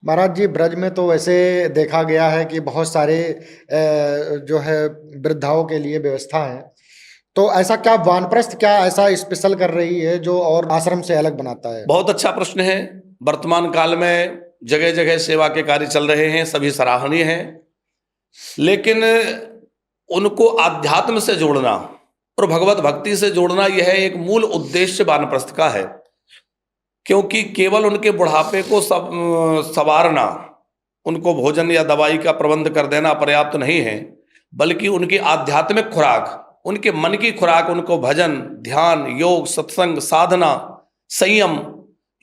महाराज जी, ब्रज में तो वैसे देखा गया है कि बहुत सारे जो है वृद्धाओं के लिए व्यवस्था है। तो ऐसा क्या वानप्रस्थ क्या ऐसा स्पेशल कर रही है जो और आश्रम से अलग बनाता है? बहुत अच्छा प्रश्न है। वर्तमान काल में जगह जगह सेवा के कार्य चल रहे हैं, सभी सराहनीय हैं, लेकिन उनको आध्यात्म से जोड़ना और भगवत भक्ति से जोड़ना यह एक मूल उद्देश्य वानप्रस्थ का है। क्योंकि केवल उनके बुढ़ापे को संवारना, उनको भोजन या दवाई का प्रबंध कर देना पर्याप्त नहीं है, बल्कि उनकी आध्यात्मिक खुराक, उनके मन की खुराक, उनको भजन, ध्यान, योग, सत्संग, साधना, संयम,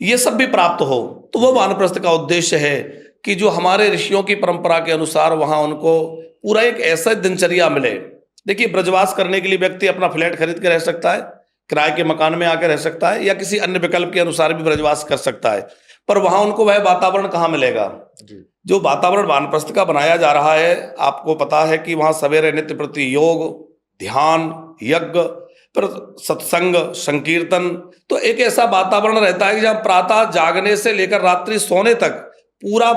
ये सब भी प्राप्त हो। तो वो वानप्रस्थ का उद्देश्य है कि जो हमारे ऋषियों की परंपरा के अनुसार वहां उनको पूरा एक ऐसा दिनचर्या मिले। देखिए, ब्रजवास करने के लिए व्यक्ति अपना फ्लैट खरीद के रह सकता है, किराए के मकान में आकर रह सकता है, या किसी अन्य विकल्प के अनुसार भी ब्रजवास कर सकता है, पर वहां उनको वह वातावरण कहाँ मिलेगा जो वातावरण वानप्रस्थ का बनाया जा रहा है। आपको पता है कि वहां सवेरे नित्य प्रति योग, ध्यान, यज्ञ, पर सत्संग, संकीर्तन, तो एक ऐसा वातावरण रहता है कि जहां प्रातः जागने से लेकर रात्रि सोने तक पूरा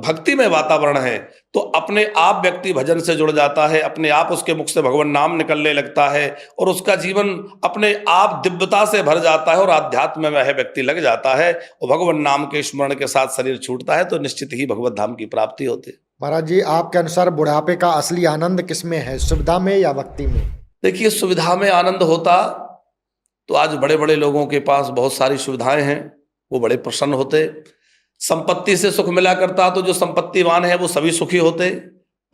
भक्ति में वातावरण है। तो अपने आप व्यक्ति भजन से जुड़ जाता है, अपने आप उसके मुख से भगवान नाम निकलने लगता है और उसका जीवन अपने आप दिव्यता से भर जाता है और आध्यात्म में वह व्यक्ति लग जाता है और भगवान नाम के स्मरण के साथ शरीर छूटता है, तो निश्चित ही भगवत धाम की प्राप्ति होती है। महाराज जी, आपके अनुसार बुढ़ापे का असली आनंद किसमें है, सुविधा में या भक्ति में? देखिए, सुविधा में आनंद होता तो आज बड़े बड़े लोगों के पास बहुत सारी सुविधाएं हैं, वो बड़े प्रसन्न होते। संपत्ति से सुख मिला करता तो जो संपत्तिवान है वो सभी सुखी होते,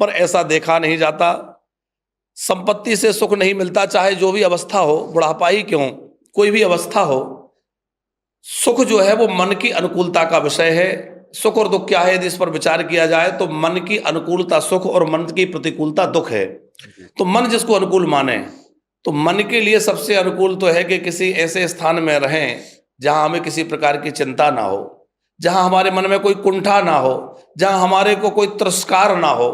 पर ऐसा देखा नहीं जाता। संपत्ति से सुख नहीं मिलता, चाहे जो भी अवस्था हो, बुढ़ापा ही क्यों, कोई भी अवस्था हो, सुख जो है वो मन की अनुकूलता का विषय है। सुख और दुख क्या है, यदि इस पर विचार किया जाए तो मन की अनुकूलता सुख और मन की प्रतिकूलता दुख है। तो मन जिसको अनुकूल माने, तो मन के लिए सबसे अनुकूल तो है कि किसी ऐसे स्थान में रहें जहां हमें किसी प्रकार की चिंता ना हो, जहां हमारे मन में कोई कुंठा ना हो, जहां हमारे को कोई तिरस्कार ना हो।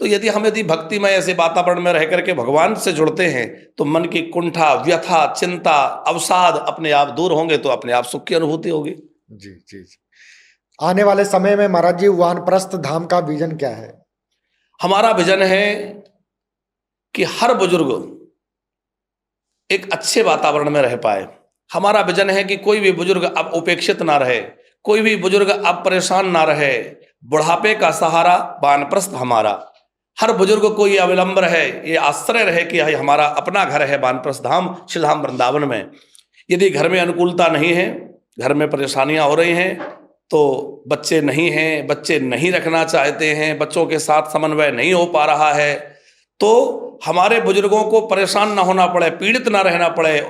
तो यदि भक्ति में ऐसे वातावरण में रह करके भगवान से जुड़ते हैं तो मन की कुंठा, व्यथा, चिंता, अवसाद अपने आप दूर होंगे, तो अपने आप सुख की अनुभूति होगी। जी जी जी। आने वाले समय में महाराज जी, वानप्रस्थ धाम का विजन क्या है? हमारा विजन है कि हर बुजुर्ग एक अच्छे वातावरण में रह पाए। हमारा विजन है कि कोई भी बुजुर्ग अब उपेक्षित ना रहे, कोई भी बुजुर्ग अब परेशान ना रहे। बुढ़ापे का सहारा वानप्रस्थ हमारा, हर बुजुर्ग को ये अवलंब रहे, ये आश्रय रहे कि हमारा अपना घर है वानप्रस्थ धाम, श्रीधाम वृंदावन में। यदि घर में अनुकूलता नहीं है, घर में परेशानियां हो रही हैं, तो बच्चे नहीं हैं, बच्चे नहीं रखना चाहते हैं, बच्चों के साथ समन्वय नहीं हो पा रहा है, तो हमारे बुजुर्गों को परेशान ना होना पड़े, पीड़ित ना रहना पड़े,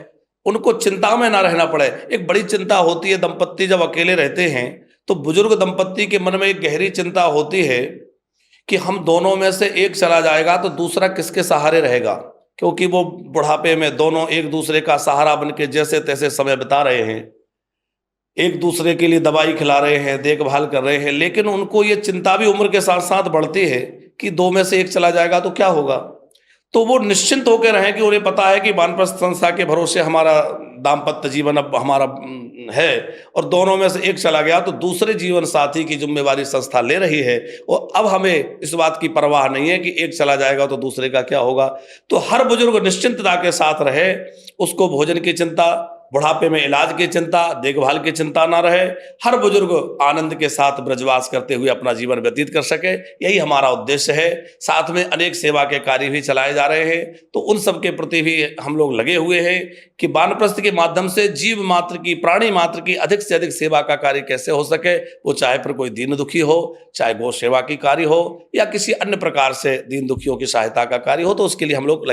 उनको चिंता में ना रहना पड़े। एक बड़ी चिंता होती है, दंपत्ति जब अकेले रहते हैं तो बुजुर्ग दंपत्ति के मन में एक गहरी चिंता होती है कि हम दोनों में से एक चला जाएगा तो दूसरा किसके सहारे रहेगा, क्योंकि वो बुढ़ापे में दोनों एक दूसरे का सहारा बन के जैसे तैसे समय बिता रहे हैं, एक दूसरे के लिए दवाई खिला रहे हैं, देखभाल कर रहे हैं, लेकिन उनको ये चिंता भी उम्र के साथ साथ बढ़ती है कि दो में से एक चला जाएगा तो क्या होगा। तो वो निश्चिंत होकर रहें कि उन्हें पता है कि वानप्रस्थ संस्था के भरोसे हमारा दाम्पत्य जीवन अब हमारा है, और दोनों में से एक चला गया तो दूसरे जीवन साथी की जिम्मेवारी संस्था ले रही है, और अब हमें इस बात की परवाह नहीं है कि एक चला जाएगा तो दूसरे का क्या होगा। तो हर बुजुर्ग निश्चिंतता के साथ रहे, उसको भोजन की चिंता, बुढ़ापे में इलाज की चिंता, देखभाल की चिंता ना रहे। हर बुजुर्ग आनंद के साथ ब्रजवास करते हुए अपना जीवन व्यतीत कर सके, यही हमारा उद्देश्य है। साथ में अनेक सेवा के कार्य भी चलाए जा रहे हैं, तो उन सब के प्रति भी हम लोग लगे हुए हैं कि वानप्रस्थ के माध्यम से जीव मात्र की, प्राणी मात्र की अधिक से अधिक सेवा का कार्य कैसे हो सके। वो चाहे फिर कोई दीन दुखी हो, चाहे गौ सेवा की कार्य हो, या किसी अन्य प्रकार से दीन दुखियों की सहायता का कार्य हो, तो उसके लिए हम लोग